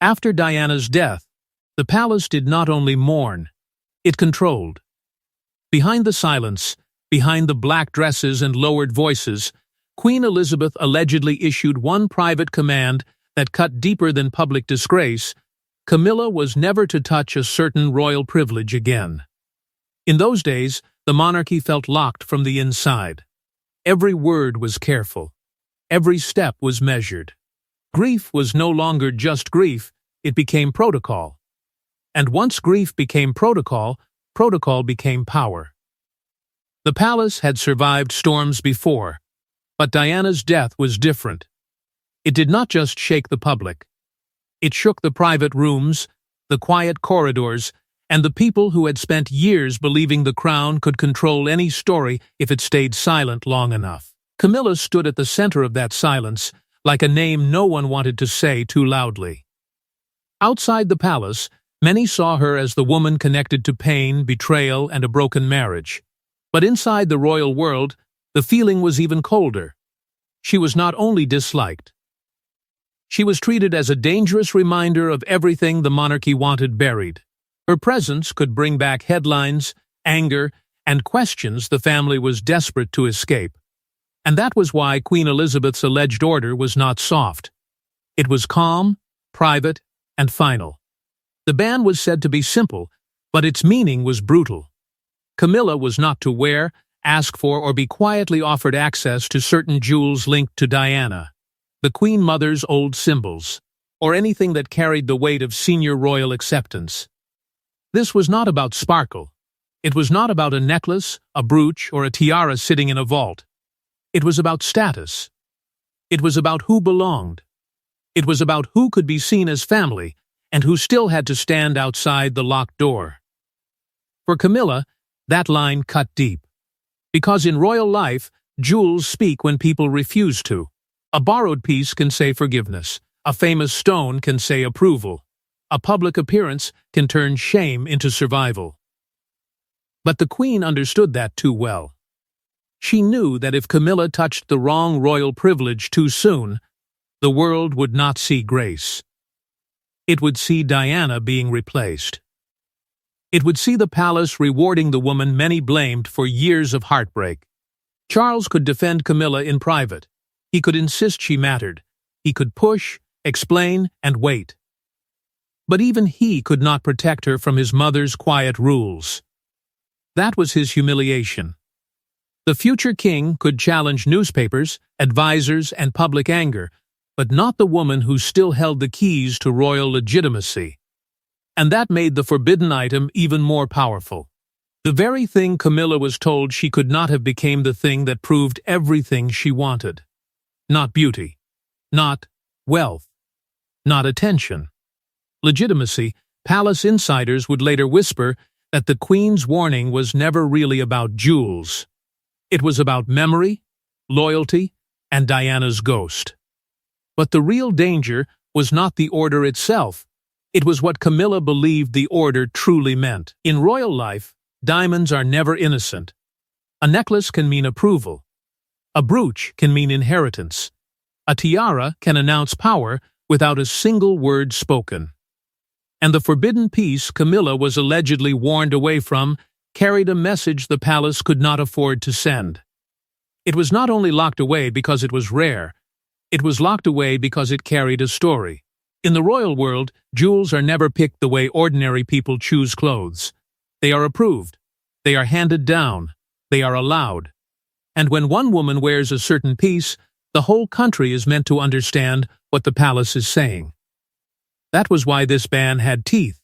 After Diana's death, the palace did not only mourn, it controlled. Behind the silence, behind the black dresses and lowered voices, Queen Elizabeth allegedly issued one private command that cut deeper than public disgrace: Camilla was never to touch a certain royal privilege again. In those days, the monarchy felt locked from the inside. Every word was careful. Every step was measured. Grief was no longer just grief, it became protocol. And once grief became protocol, protocol became power. The palace had survived storms before, but Diana's death was different. It did not just shake the public. It shook the private rooms, the quiet corridors, and the people who had spent years believing the crown could control any story if it stayed silent long enough. Camilla stood at the center of that silence, like a name no one wanted to say too loudly. Outside the palace, many saw her as the woman connected to pain, betrayal, and a broken marriage. But inside the royal world, the feeling was even colder. She was not only disliked. She was treated as a dangerous reminder of everything the monarchy wanted buried. Her presence could bring back headlines, anger, and questions the family was desperate to escape. And that was why Queen Elizabeth's alleged order was not soft. It was calm, private, and final. The ban was said to be simple, but its meaning was brutal. Camilla was not to wear, ask for, or be quietly offered access to certain jewels linked to Diana, the Queen Mother's old symbols, or anything that carried the weight of senior royal acceptance. This was not about sparkle. It was not about a necklace, a brooch, or a tiara sitting in a vault. It was about status. It was about who belonged. It was about who could be seen as family and who still had to stand outside the locked door. For Camilla, that line cut deep. Because in royal life, jewels speak when people refuse to. A borrowed piece can say forgiveness. A famous stone can say approval. A public appearance can turn shame into survival. But the Queen understood that too well. She knew that if Camilla touched the wrong royal privilege too soon, the world would not see grace. It would see Diana being replaced. It would see the palace rewarding the woman many blamed for years of heartbreak. Charles could defend Camilla in private. He could insist she mattered. He could push, explain, and wait. But even he could not protect her from his mother's quiet rules. That was his humiliation. The future king could challenge newspapers, advisors, and public anger, but not the woman who still held the keys to royal legitimacy. And that made the forbidden item even more powerful. The very thing Camilla was told she could not have became the thing that proved everything she wanted. Not beauty. Not wealth. Not attention. Legitimacy. Palace insiders would later whisper that the Queen's warning was never really about jewels. It was about memory, loyalty, and Diana's ghost. But the real danger was not the order itself. It was what Camilla believed the order truly meant. In royal life, diamonds are never innocent. A necklace can mean approval. A brooch can mean inheritance. A tiara can announce power without a single word spoken. And the forbidden piece Camilla was allegedly warned away from carried a message the palace could not afford to send. It was not only locked away because it was rare, it was locked away because it carried a story. In the royal world, jewels are never picked the way ordinary people choose clothes. They are approved. They are handed down. They are allowed. And when one woman wears a certain piece, the whole country is meant to understand what the palace is saying. That was why this ban had teeth.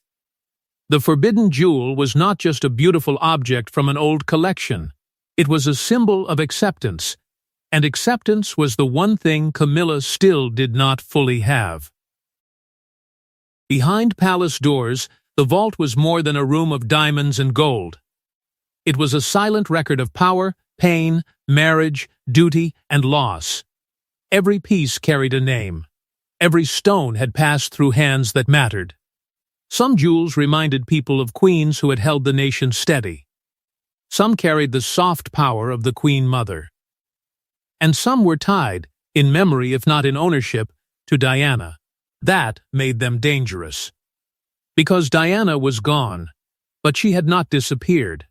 The forbidden jewel was not just a beautiful object from an old collection. It was a symbol of acceptance, and acceptance was the one thing Camilla still did not fully have. Behind palace doors, the vault was more than a room of diamonds and gold. It was a silent record of power, pain, marriage, duty, and loss. Every piece carried a name. Every stone had passed through hands that mattered. Some jewels reminded people of queens who had held the nation steady. Some carried the soft power of the Queen Mother. And some were tied, in memory if not in ownership, to Diana, That made them dangerous. Because Diana was gone, but she had not disappeared.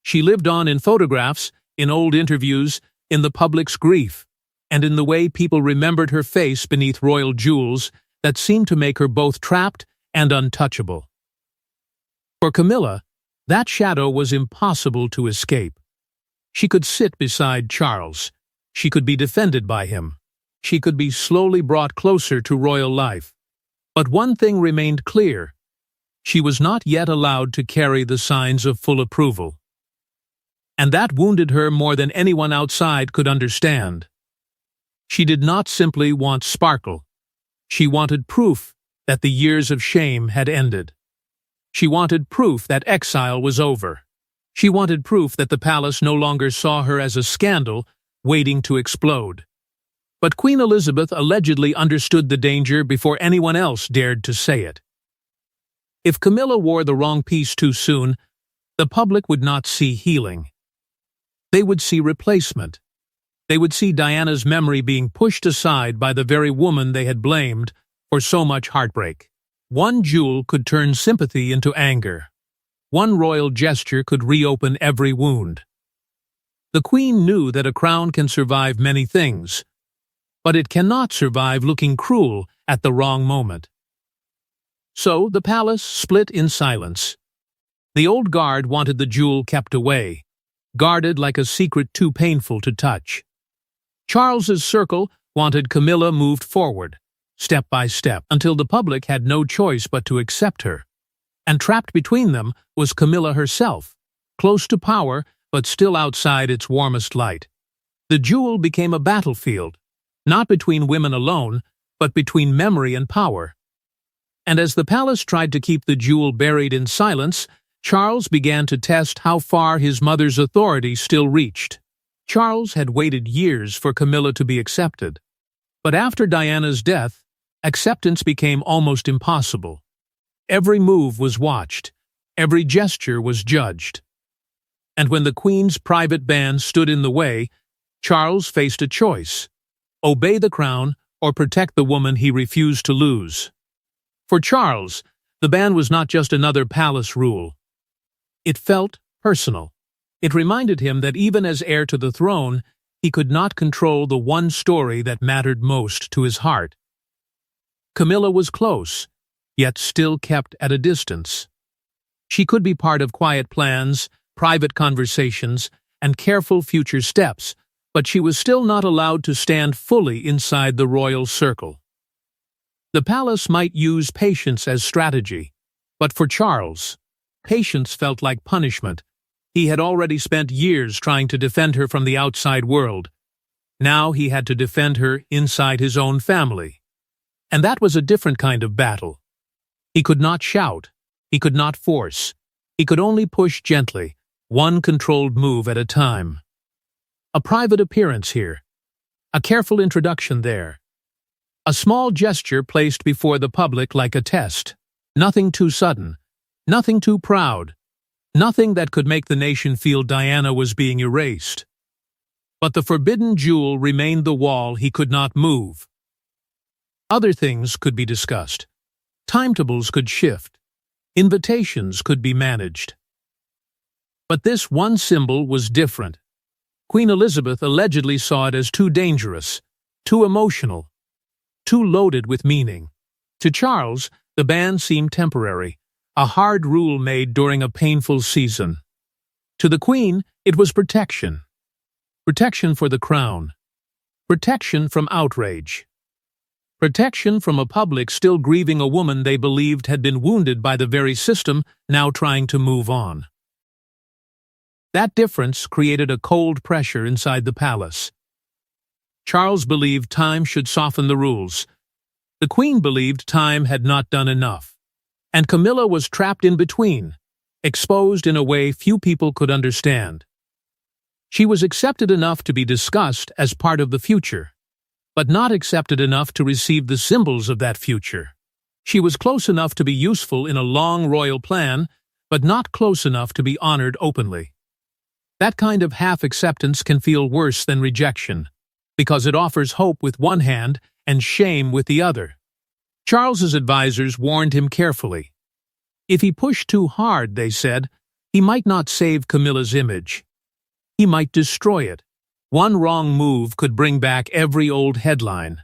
She lived on in photographs, in old interviews, in the public's grief, and in the way people remembered her face beneath royal jewels that seemed to make her both trapped and untouchable. For Camilla, that shadow was impossible to escape. She could sit beside Charles. She could be defended by him. She could be slowly brought closer to royal life. But one thing remained clear. She was not yet allowed to carry the signs of full approval. And that wounded her more than anyone outside could understand. She did not simply want sparkle. She wanted proof that the years of shame had ended. She wanted proof that exile was over. She wanted proof that the palace no longer saw her as a scandal waiting to explode. But Queen Elizabeth allegedly understood the danger before anyone else dared to say it. If Camilla wore the wrong piece too soon, the public would not see healing. They would see replacement. They would see Diana's memory being pushed aside by the very woman they had blamed for so much heartbreak. One jewel could turn sympathy into anger. One royal gesture could reopen every wound. The Queen knew that a crown can survive many things, but it cannot survive looking cruel at the wrong moment. So the palace split in silence. The old guard wanted the jewel kept away, guarded like a secret too painful to touch. Charles's circle wanted Camilla moved forward, step by step, until the public had no choice but to accept her. And trapped between them was Camilla herself, close to power but still outside its warmest light. The jewel became a battlefield, not between women alone, but between memory and power. And as the palace tried to keep the jewel buried in silence, Charles began to test how far his mother's authority still reached. Charles had waited years for Camilla to be accepted. But after Diana's death, acceptance became almost impossible. Every move was watched. Every gesture was judged. And when the Queen's private band stood in the way, Charles faced a choice: obey the crown or protect the woman he refused to lose. For Charles, the ban was not just another palace rule. It felt personal. It reminded him that even as heir to the throne, he could not control the one story that mattered most to his heart. Camilla was close, yet still kept at a distance. She could be part of quiet plans, private conversations, and careful future steps, but she was still not allowed to stand fully inside the royal circle. The palace might use patience as strategy, but for Charles, patience felt like punishment. He had already spent years trying to defend her from the outside world. Now he had to defend her inside his own family. And that was a different kind of battle. He could not shout. He could not force. He could only push gently, one controlled move at a time. A private appearance here. A careful introduction there. A small gesture placed before the public like a test. Nothing too sudden. Nothing too proud. Nothing that could make the nation feel Diana was being erased. But the forbidden jewel remained the wall he could not move. Other things could be discussed. Timetables could shift. Invitations could be managed. But this one symbol was different. Queen Elizabeth allegedly saw it as too dangerous, too emotional, too loaded with meaning. To Charles, the ban seemed temporary, a hard rule made during a painful season. To the Queen, it was protection. Protection for the crown. Protection from outrage. Protection from a public still grieving a woman they believed had been wounded by the very system now trying to move on. That difference created a cold pressure inside the palace. Charles believed time should soften the rules. The Queen believed time had not done enough. And Camilla was trapped in between, exposed in a way few people could understand. She was accepted enough to be discussed as part of the future, but not accepted enough to receive the symbols of that future. She was close enough to be useful in a long royal plan, but not close enough to be honored openly. That kind of half-acceptance can feel worse than rejection, because it offers hope with one hand and shame with the other. Charles's advisers warned him carefully. If he pushed too hard, they said, he might not save Camilla's image. He might destroy it. One wrong move could bring back every old headline.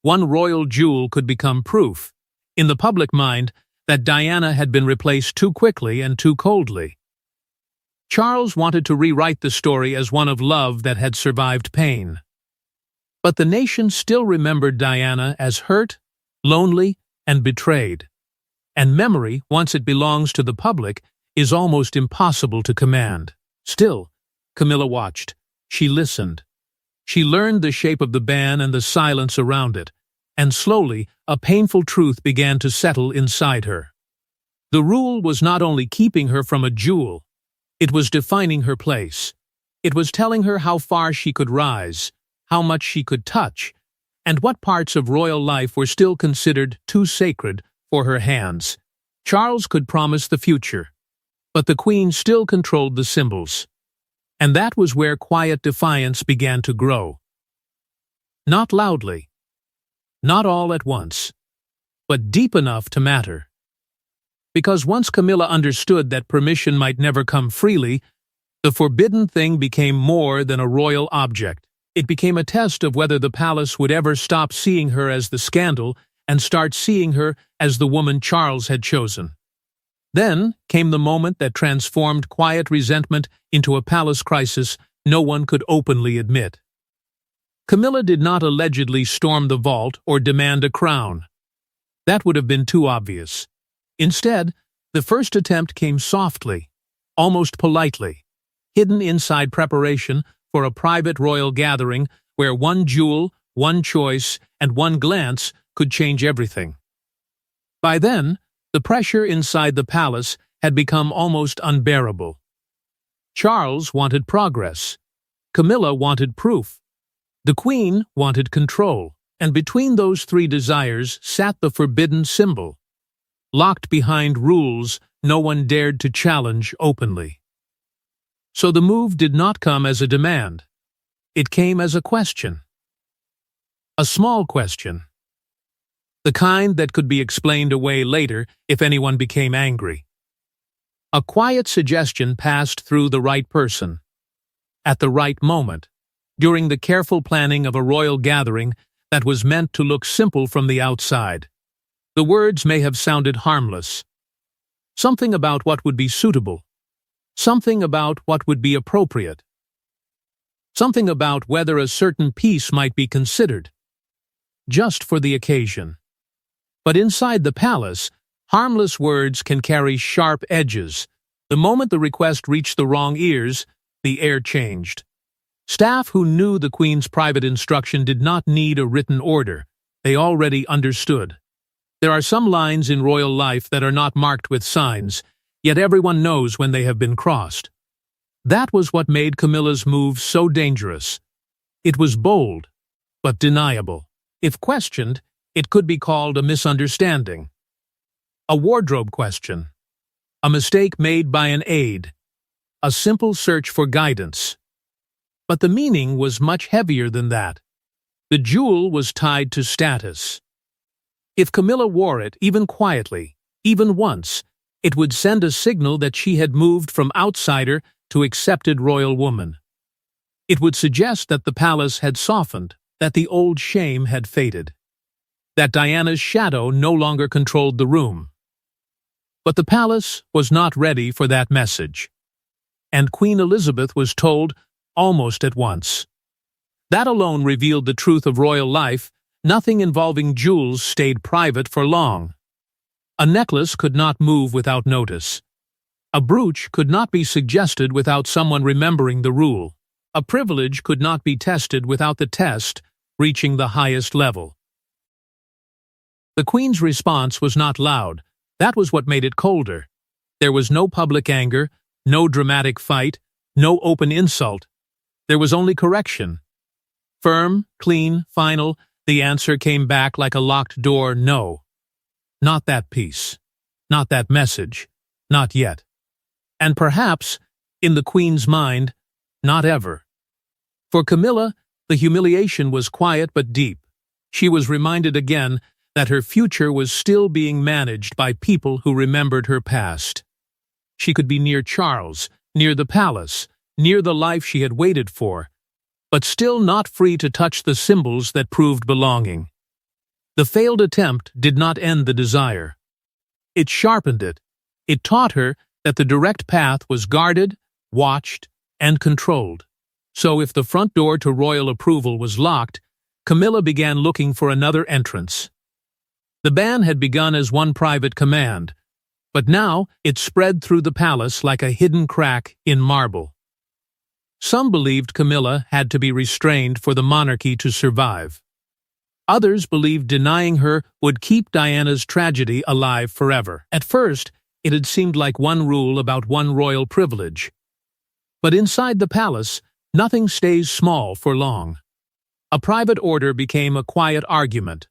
One royal jewel could become proof, in the public mind, that Diana had been replaced too quickly and too coldly. Charles wanted to rewrite the story as one of love that had survived pain. But the nation still remembered Diana as hurt, lonely, and betrayed. And memory, once it belongs to the public, is almost impossible to command. Still, Camilla watched. She listened. She learned the shape of the ban and the silence around it, and slowly a painful truth began to settle inside her. The rule was not only keeping her from a jewel, it was defining her place. It was telling her how far she could rise, how much she could touch, and what parts of royal life were still considered too sacred for her hands. Charles could promise the future, but the Queen still controlled the symbols. And that was where quiet defiance began to grow. Not loudly, not all at once, but deep enough to matter. Because once Camilla understood that permission might never come freely, the forbidden thing became more than a royal object. It became a test of whether the palace would ever stop seeing her as the scandal and start seeing her as the woman Charles had chosen. Then came the moment that transformed quiet resentment into a palace crisis no one could openly admit. Camilla did not allegedly storm the vault or demand a crown. That would have been too obvious. Instead, the first attempt came softly, almost politely, hidden inside preparation for a private royal gathering where one jewel, one choice, and one glance could change everything. By then, the pressure inside the palace had become almost unbearable. Charles wanted progress. Camilla wanted proof. The Queen wanted control, and between those three desires sat the forbidden symbol, locked behind rules no one dared to challenge openly. So the move did not come as a demand. It came as a question. A small question. The kind that could be explained away later if anyone became angry. A quiet suggestion passed through the right person, at the right moment, during the careful planning of a royal gathering that was meant to look simple from the outside. The words may have sounded harmless. Something about what would be suitable. Something about what would be appropriate. Something about whether a certain piece might be considered. Just for the occasion. But inside the palace, harmless words can carry sharp edges. The moment the request reached the wrong ears, the air changed. Staff who knew the Queen's private instruction did not need a written order. They already understood. There are some lines in royal life that are not marked with signs, yet everyone knows when they have been crossed. That was what made Camilla's move so dangerous. It was bold, but deniable. If questioned, it could be called a misunderstanding. A wardrobe question. A mistake made by an aide. A simple search for guidance. But the meaning was much heavier than that. The jewel was tied to status. If Camilla wore it, even quietly, even once, it would send a signal that she had moved from outsider to accepted royal woman. It would suggest that the palace had softened, that the old shame had faded, that Diana's shadow no longer controlled the room. But the palace was not ready for that message, and Queen Elizabeth was told almost at once. That alone revealed the truth of royal life. Nothing involving jewels stayed private for long. A necklace could not move without notice. A brooch could not be suggested without someone remembering the rule. A privilege could not be tested without the test reaching the highest level. The Queen's response was not loud. That was what made it colder. There was no public anger, no dramatic fight, no open insult. There was only correction. Firm, clean, final. The answer came back like a locked door: no. Not that piece. Not that message. Not yet. And perhaps, in the Queen's mind, not ever. For Camilla, the humiliation was quiet but deep. She was reminded again that her future was still being managed by people who remembered her past. She could be near Charles, near the palace, near the life she had waited for, but still not free to touch the symbols that proved belonging. The failed attempt did not end the desire. It sharpened it. It taught her that the direct path was guarded, watched, and controlled. So if the front door to royal approval was locked, Camilla began looking for another entrance. The ban had begun as one private command, but now it spread through the palace like a hidden crack in marble. Some believed Camilla had to be restrained for the monarchy to survive. Others believed denying her would keep Diana's tragedy alive forever. At first, it had seemed like one rule about one royal privilege. But inside the palace, nothing stays small for long. A private order became a quiet argument.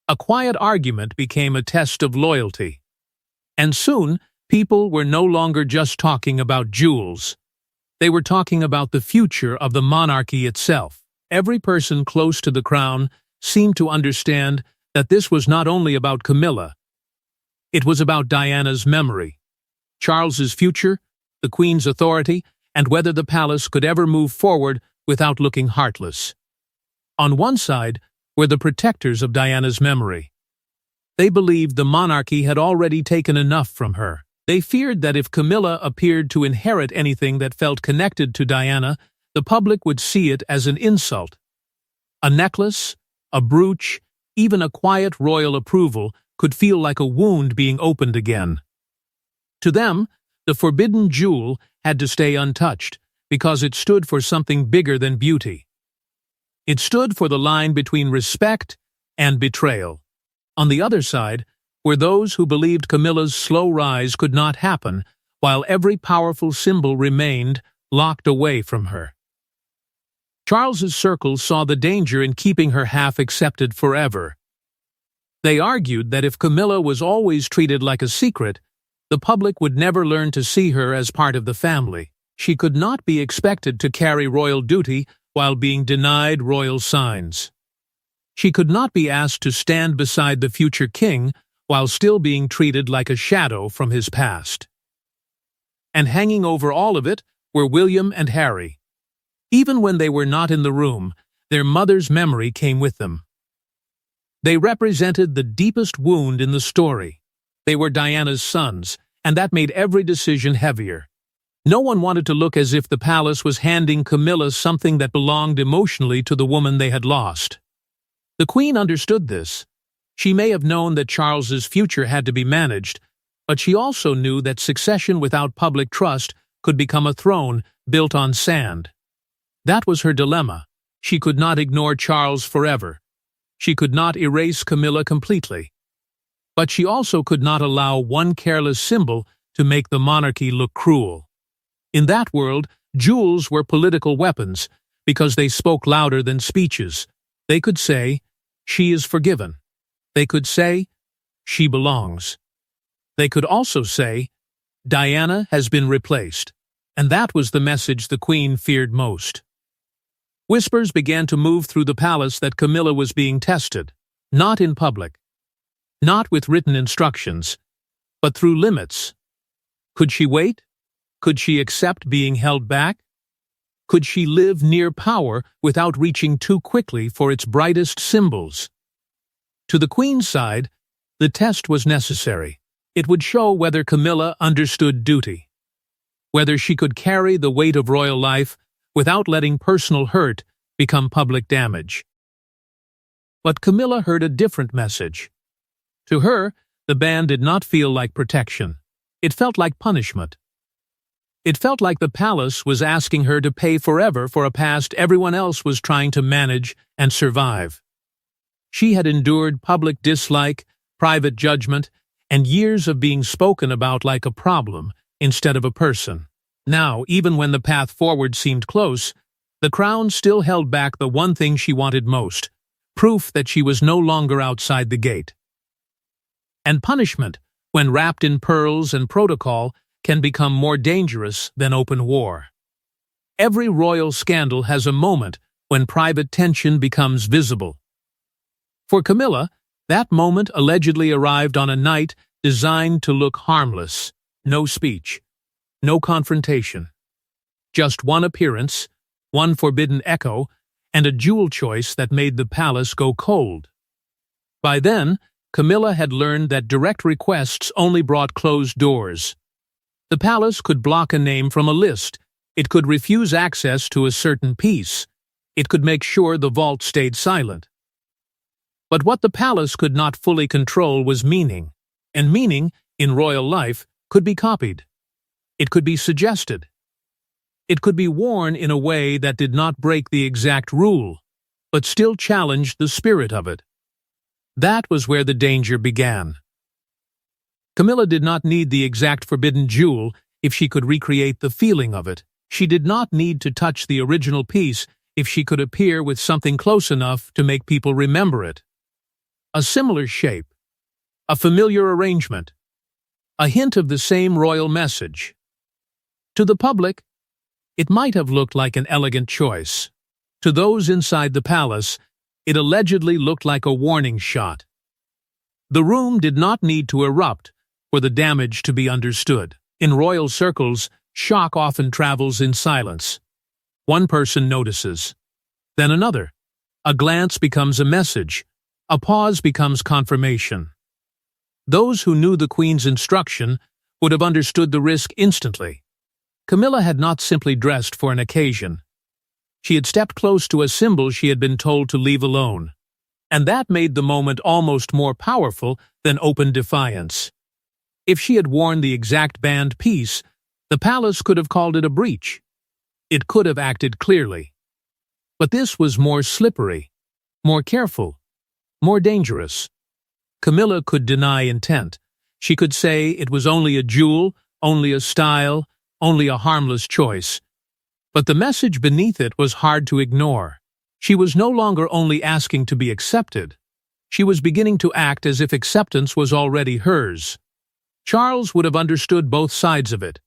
A quiet argument became a test of loyalty. And soon, people were no longer just talking about jewels. They were talking about the future of the monarchy itself. Every person close to the crown seemed to understand that this was not only about Camilla. It was about Diana's memory, Charles's future, the Queen's authority, and whether the palace could ever move forward without looking heartless. On one side were the protectors of Diana's memory. They believed the monarchy had already taken enough from her. They feared that if Camilla appeared to inherit anything that felt connected to Diana, the public would see it as an insult. A necklace, a brooch, even a quiet royal approval could feel like a wound being opened again. To them, the forbidden jewel had to stay untouched because it stood for something bigger than beauty. It stood for the line between respect and betrayal. On the other side were those who believed Camilla's slow rise could not happen while every powerful symbol remained locked away from her. Charles's circle saw the danger in keeping her half accepted forever. They argued that if Camilla was always treated like a secret, the public would never learn to see her as part of the family. She could not be expected to carry royal duty while being denied royal signs. She could not be asked to stand beside the future king while still being treated like a shadow from his past. And hanging over all of it were William and Harry. Even when they were not in the room, their mother's memory came with them. They represented the deepest wound in the story. They were Diana's sons, and that made every decision heavier. No one wanted to look as if the palace was handing Camilla something that belonged emotionally to the woman they had lost. The Queen understood this. She may have known that Charles's future had to be managed, but she also knew that succession without public trust could become a throne built on sand. That was her dilemma. She could not ignore Charles forever. She could not erase Camilla completely. But she also could not allow one careless symbol to make the monarchy look cruel. In that world, jewels were political weapons because they spoke louder than speeches. They could say, "She is forgiven." They could say, "She belongs." They could also say, "Diana has been replaced." And that was the message the Queen feared most. Whispers began to move through the palace that Camilla was being tested, not in public, not with written instructions, but through limits. Could she wait? Could she accept being held back? Could she live near power without reaching too quickly for its brightest symbols? To the Queen's side, the test was necessary. It would show whether Camilla understood duty, whether she could carry the weight of royal life without letting personal hurt become public damage. But Camilla heard a different message. To her, the ban did not feel like protection. It felt like punishment. It felt like the palace was asking her to pay forever for a past everyone else was trying to manage and survive. She had endured public dislike, private judgment, and years of being spoken about like a problem instead of a person. Now, even when the path forward seemed close, the crown still held back the one thing she wanted most, proof that she was no longer outside the gate. And punishment, when wrapped in pearls and protocol, can become more dangerous than open war. Every royal scandal has a moment when private tension becomes visible. For Camilla, That moment allegedly arrived on a night designed to look harmless. No speech, no confrontation. Just one appearance, one forbidden echo, and a jewel choice that made the palace go cold. By then, Camilla had learned that direct requests only brought closed doors. The palace could block a name from a list. It could refuse access to a certain piece. It could make sure the vault stayed silent. But what the palace could not fully control was meaning, and meaning, in royal life, could be copied. It could be suggested. It could be worn in a way that did not break the exact rule, but still challenged the spirit of it. That was where the danger began. Camilla did not need the exact forbidden jewel if she could recreate the feeling of it. She did not need to touch the original piece if she could appear with something close enough to make people remember it. A similar shape, a familiar arrangement, a hint of the same royal message. To the public, it might have looked like an elegant choice. To those inside the palace, it allegedly looked like a warning shot. The room did not need to erupt for the damage to be understood. In royal circles, shock often travels in silence. One person notices, then another. A glance becomes a message. A pause becomes confirmation. Those who knew the Queen's instruction would have understood the risk instantly. Camilla had not simply dressed for an occasion. She had stepped close to a symbol she had been told to leave alone. And that made the moment almost more powerful than open defiance. If she had worn the exact band piece, the palace could have called it a breach. It could have acted clearly. But this was more slippery, more careful, more dangerous. Camilla could deny intent. She could say it was only a jewel, only a style, only a harmless choice. But the message beneath it was hard to ignore. She was no longer only asking to be accepted. She was beginning to act as if acceptance was already hers. Charles would have understood both sides of it.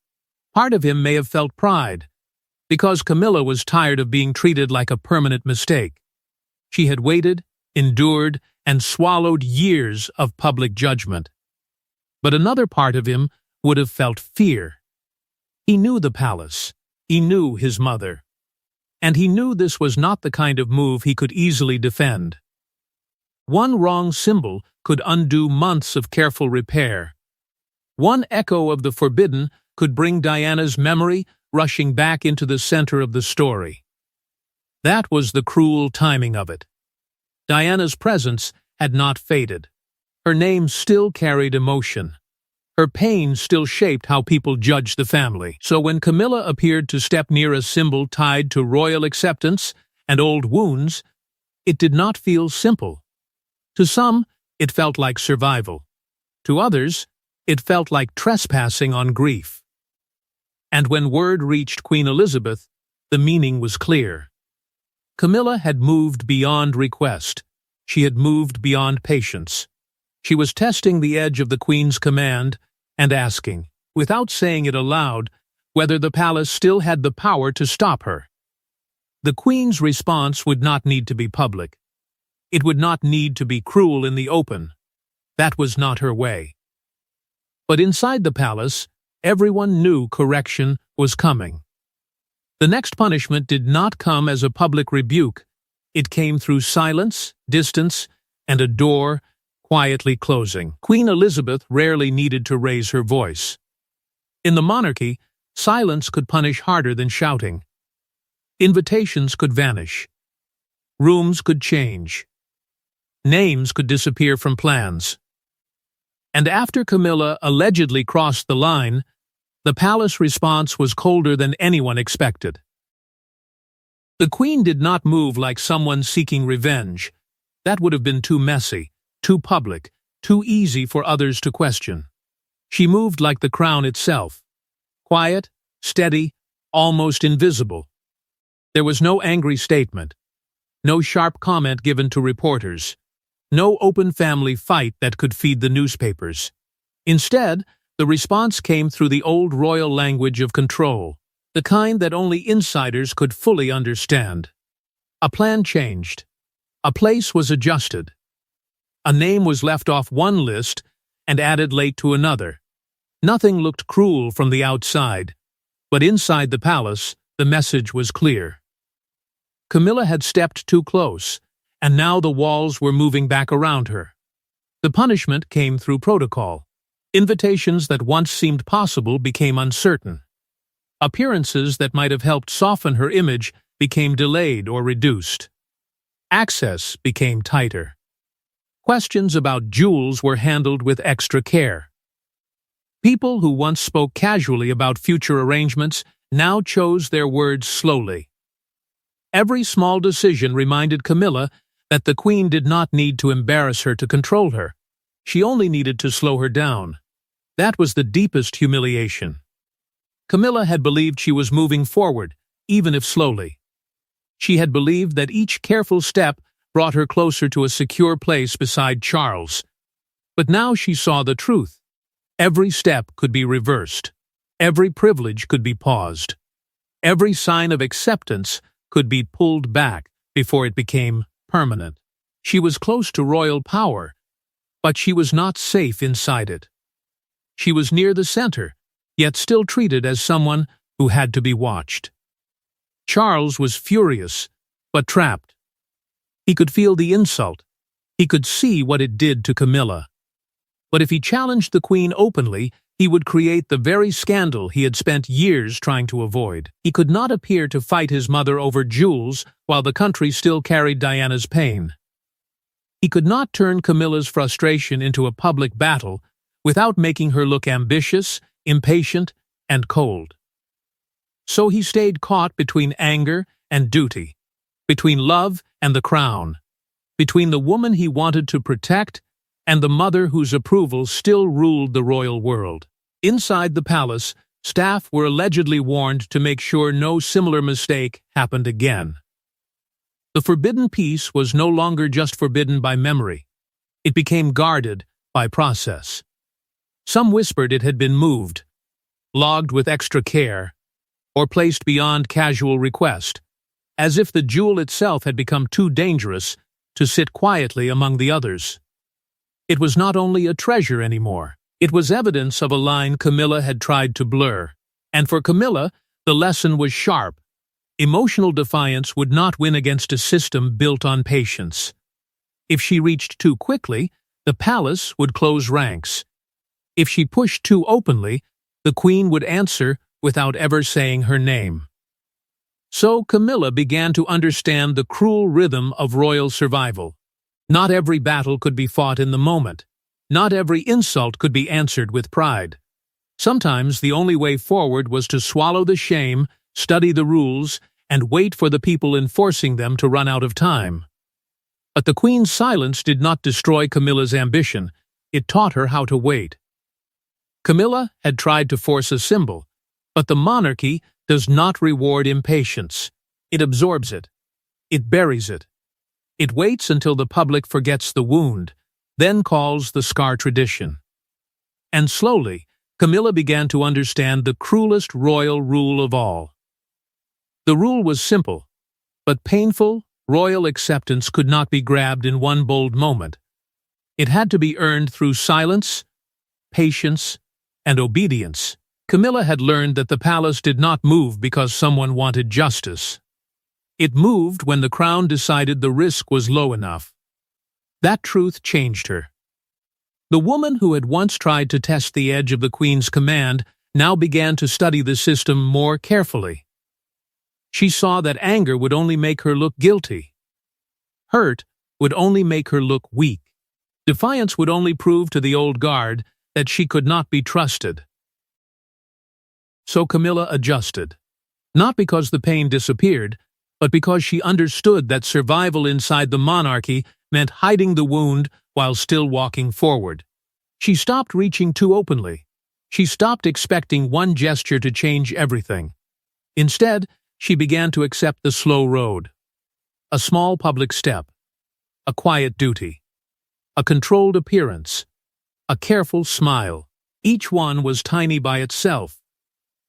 Part of him may have felt pride, because Camilla was tired of being treated like a permanent mistake. She had waited, endured, and swallowed years of public judgment. But another part of him would have felt fear. He knew the palace. He knew his mother. And he knew this was not the kind of move he could easily defend. One wrong symbol could undo months of careful repair. One echo of the forbidden could bring Diana's memory rushing back into the center of the story. That was the cruel timing of it. Diana's presence had not faded. Her name still carried emotion. Her pain still shaped how people judged the family. So when Camilla appeared to step near a symbol tied to royal acceptance and old wounds, it did not feel simple. To some, it felt like survival. To others, it felt like trespassing on grief. And when word reached Queen Elizabeth, the meaning was clear. Camilla had moved beyond request. She had moved beyond patience. She was testing the edge of the Queen's command and asking, without saying it aloud, whether the palace still had the power to stop her. The Queen's response would not need to be public. It would not need to be cruel in the open. That was not her way. But inside the palace, everyone knew correction was coming. The next punishment did not come as a public rebuke. It came through silence, distance, and a door quietly closing. Queen Elizabeth rarely needed to raise her voice. In the monarchy, silence could punish harder than shouting. Invitations could vanish. Rooms could change. Names could disappear from plans. And after Camilla allegedly crossed the line, the palace response was colder than anyone expected. The Queen did not move like someone seeking revenge. That would have been too messy, too public, too easy for others to question. She moved like the crown itself. Quiet, steady, almost invisible. There was no angry statement, no sharp comment given to reporters, no open family fight that could feed the newspapers. Instead, the response came through the old royal language of control, the kind that only insiders could fully understand. A plan changed. A place was adjusted. A name was left off one list and added late to another. Nothing looked cruel from the outside, but inside the palace, the message was clear. Camilla had stepped too close, and now the walls were moving back around her. The punishment came through protocol. Invitations that once seemed possible became uncertain. Appearances that might have helped soften her image became delayed or reduced. Access became tighter. Questions about jewels were handled with extra care. People who once spoke casually about future arrangements now chose their words slowly. Every small decision reminded Camilla that the queen did not need to embarrass her to control her. She only needed to slow her down. That was the deepest humiliation. Camilla had believed she was moving forward, even if slowly. She had believed that each careful step brought her closer to a secure place beside Charles. But now she saw the truth. Every step could be reversed. Every privilege could be paused. Every sign of acceptance could be pulled back before it became permanent. She was close to royal power, but she was not safe inside it. She was near the center, yet still treated as someone who had to be watched. Charles was furious, but trapped. He could feel the insult. He could see what it did to Camilla. But if he challenged the queen openly, he would create the very scandal he had spent years trying to avoid. He could not appear to fight his mother over jewels while the country still carried Diana's pain. He could not turn Camilla's frustration into a public battle without making her look ambitious, impatient, and cold. So he stayed caught between anger and duty, between love and the crown, between the woman he wanted to protect and the mother whose approval still ruled the royal world. Inside the palace, staff were allegedly warned to make sure no similar mistake happened again. The forbidden peace was no longer just forbidden by memory. It became guarded by process. Some whispered it had been moved, logged with extra care, or placed beyond casual request, as if the jewel itself had become too dangerous to sit quietly among the others. It was not only a treasure anymore. It was evidence of a line Camilla had tried to blur. And for Camilla, the lesson was sharp. Emotional defiance would not win against a system built on patience. If she reached too quickly, the palace would close ranks. If she pushed too openly, the queen would answer without ever saying her name. So Camilla began to understand the cruel rhythm of royal survival. Not every battle could be fought in the moment. Not every insult could be answered with pride. Sometimes the only way forward was to swallow the shame, study the rules, and wait for the people enforcing them to run out of time. But the queen's silence did not destroy Camilla's ambition. It taught her how to wait. Camilla had tried to force a symbol, but the monarchy does not reward impatience. It absorbs it. It buries it. It waits until the public forgets the wound, then calls the scar tradition. And slowly, Camilla began to understand the cruelest royal rule of all. The rule was simple, but painful. Royal acceptance could not be grabbed in one bold moment. It had to be earned through silence, patience, and obedience. Camilla had learned that the palace did not move because someone wanted justice. It moved when the crown decided the risk was low enough. That truth changed her. The woman who had once tried to test the edge of the queen's command now began to study the system more carefully. She saw that anger would only make her look guilty. Hurt would only make her look weak. Defiance would only prove to the old guard that she could not be trusted. So Camilla adjusted, not because the pain disappeared, but because she understood that survival inside the monarchy meant hiding the wound while still walking forward. She stopped reaching too openly. She stopped expecting one gesture to change everything. Instead, she began to accept the slow road. A small public step, a quiet duty, a controlled appearance, a careful smile. Each one was tiny by itself,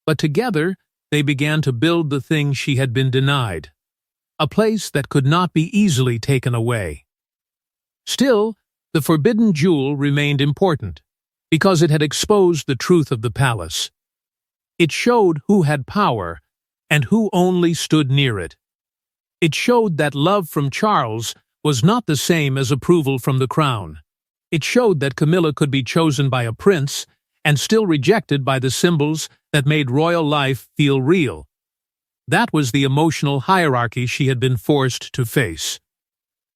but together they began to build the thing she had been denied. A place that could not be easily taken away. Still, The forbidden jewel remained important because it had exposed the truth of the palace. It showed who had power and who only stood near it. It showed that love from Charles was not the same as approval from the crown. It showed that Camilla could be chosen by a prince and still rejected by the symbols that made royal life feel real. That was the emotional hierarchy she had been forced to face.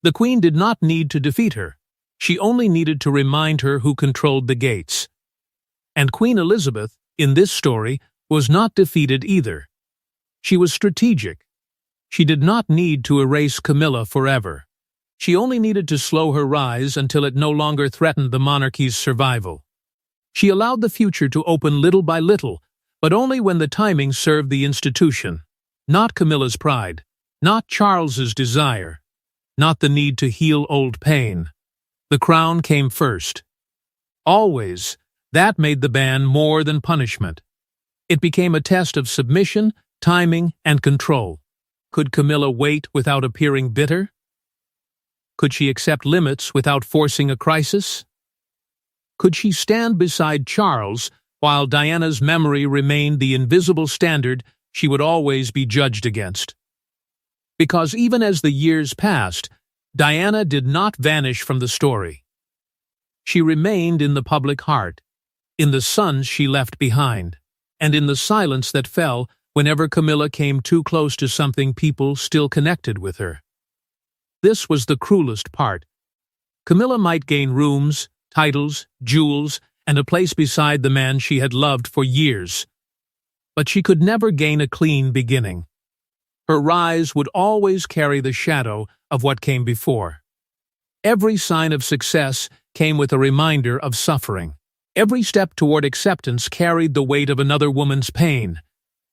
The queen did not need to defeat her. She only needed to remind her who controlled the gates. And Queen Elizabeth, in this story, was not defeated either. She was strategic. She did not need to erase Camilla forever. She only needed to slow her rise until it no longer threatened the monarchy's survival. She allowed the future to open little by little, but only when the timing served the institution. Not Camilla's pride, not Charles's desire, not the need to heal old pain. The crown came first. Always, that made the ban more than punishment. It became a test of submission, timing, and control. Could Camilla wait without appearing bitter? Could she accept limits without forcing a crisis? Could she stand beside Charles while Diana's memory remained the invisible standard she would always be judged against? Because even as the years passed, Diana did not vanish from the story. She remained in the public heart, in the sons she left behind, and in the silence that fell whenever Camilla came too close to something people still connected with her. This was the cruelest part. Camilla might gain rooms, titles, jewels, and a place beside the man she had loved for years. But she could never gain a clean beginning. Her rise would always carry the shadow of what came before. Every sign of success came with a reminder of suffering. Every step toward acceptance carried the weight of another woman's pain.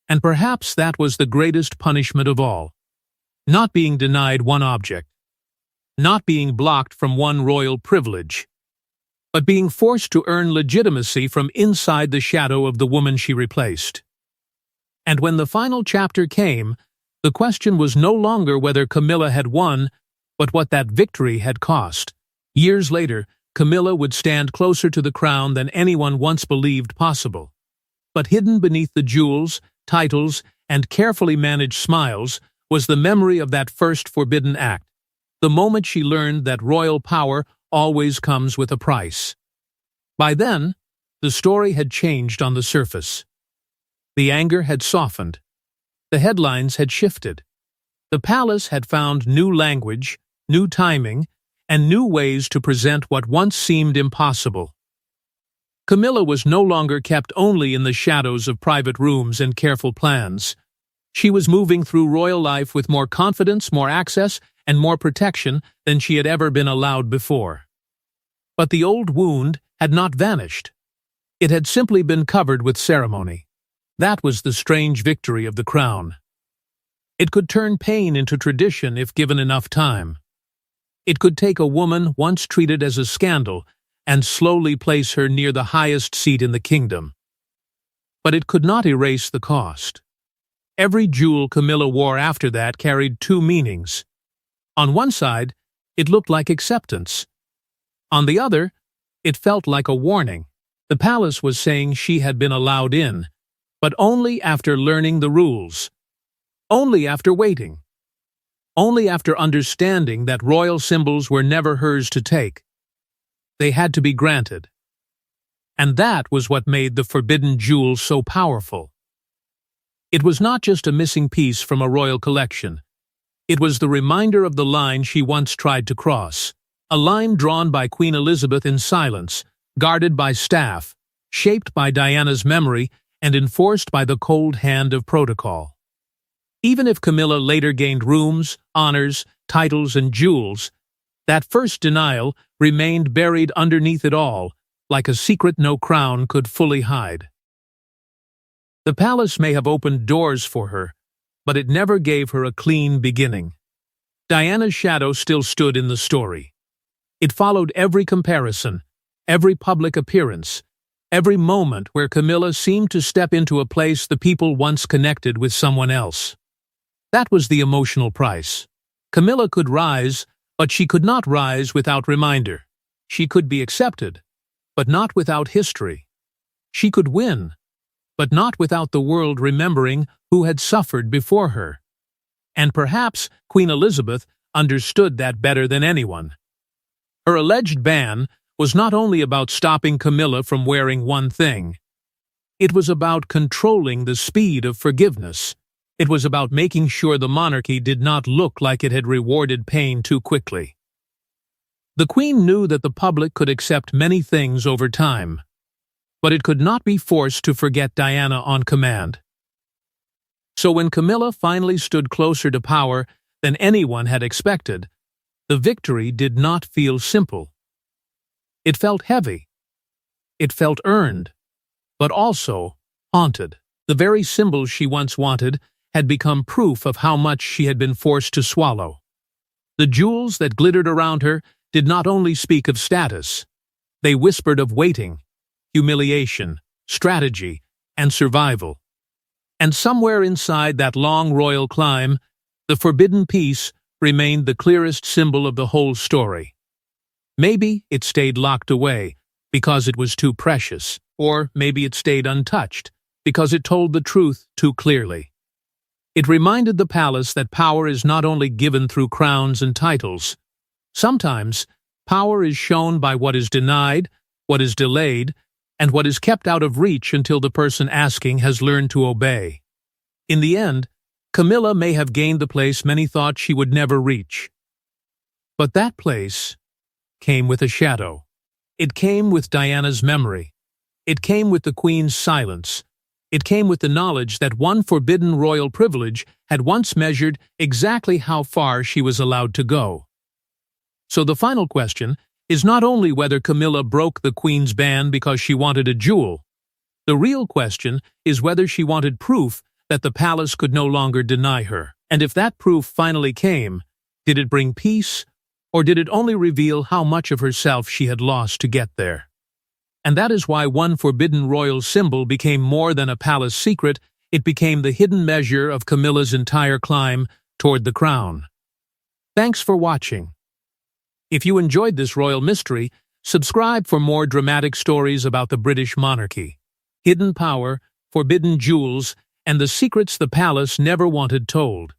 And perhaps that was the greatest punishment of all. Not being denied one object. Not being blocked from one royal privilege, but being forced to earn legitimacy from inside the shadow of the woman she replaced. And when the final chapter came, the question was no longer whether Camilla had won, but what that victory had cost. Years later, Camilla would stand closer to the crown than anyone once believed possible. But hidden beneath the jewels, titles, and carefully managed smiles was the memory of that first forbidden act. The moment she learned that royal power always comes with a price. By then, the story had changed on the surface. The anger had softened. The headlines had shifted. The palace had found new language, new timing, and new ways to present what once seemed impossible. Camilla was no longer kept only in the shadows of private rooms and careful plans. She was moving through royal life with more confidence, more access, and more protection than she had ever been allowed before. But the old wound had not vanished. It had simply been covered with ceremony. That was the strange victory of the crown. It could turn pain into tradition if given enough time. It could take a woman once treated as a scandal and slowly place her near the highest seat in the kingdom. But it could not erase the cost. Every jewel Camilla wore after that carried two meanings. On one side, it looked like acceptance. On the other, it felt like a warning. The palace was saying she had been allowed in, but only after learning the rules. Only after waiting. Only after understanding that royal symbols were never hers to take. They had to be granted. And that was what made the forbidden jewel so powerful. It was not just a missing piece from a royal collection. It was the reminder of the line she once tried to cross, a line drawn by Queen Elizabeth in silence, guarded by staff, shaped by Diana's memory, and enforced by the cold hand of protocol. Even if Camilla later gained rooms, honors, titles, and jewels, that first denial remained buried underneath it all, like a secret no crown could fully hide. The palace may have opened doors for her, but it never gave her a clean beginning. Diana's shadow still stood in the story. It followed every comparison, every public appearance, every moment where Camilla seemed to step into a place the people once connected with someone else. That was the emotional price. Camilla could rise, but she could not rise without reminder. She could be accepted, but not without history. She could win, but not without the world remembering who had suffered before her. And perhaps Queen Elizabeth understood that better than anyone. Her alleged ban was not only about stopping Camilla from wearing one thing. It was about controlling the speed of forgiveness. It was about making sure the monarchy did not look like it had rewarded pain too quickly. The Queen knew that the public could accept many things over time, but it could not be forced to forget Diana on command. So when Camilla finally stood closer to power than anyone had expected, the victory did not feel simple. It felt heavy. It felt earned, but also haunted. The very symbol she once wanted had become proof of how much she had been forced to swallow. The jewels that glittered around her did not only speak of status. They whispered of waiting, humiliation, strategy, and survival. And somewhere inside that long royal climb, the forbidden peace remained the clearest symbol of the whole story. Maybe it stayed locked away because it was too precious, or maybe it stayed untouched because it told the truth too clearly. It reminded the palace that power is not only given through crowns and titles. Sometimes, power is shown by what is denied, what is delayed, and what is kept out of reach until the person asking has learned to obey. In the end, Camilla may have gained the place many thought she would never reach. But that place came with a shadow. It came with Diana's memory. It came with the Queen's silence. It came with the knowledge that one forbidden royal privilege had once measured exactly how far she was allowed to go. So the final question is not only whether Camilla broke the Queen's ban because she wanted a jewel. The real question is whether she wanted proof that the palace could no longer deny her. And if that proof finally came, did it bring peace, or did it only reveal how much of herself she had lost to get there? And that is why one forbidden royal symbol became more than a palace secret. It became the hidden measure of Camilla's entire climb toward the crown. Thanks for watching. If you enjoyed this royal mystery, subscribe for more dramatic stories about the British monarchy, hidden power, forbidden jewels, and the secrets the palace never wanted told.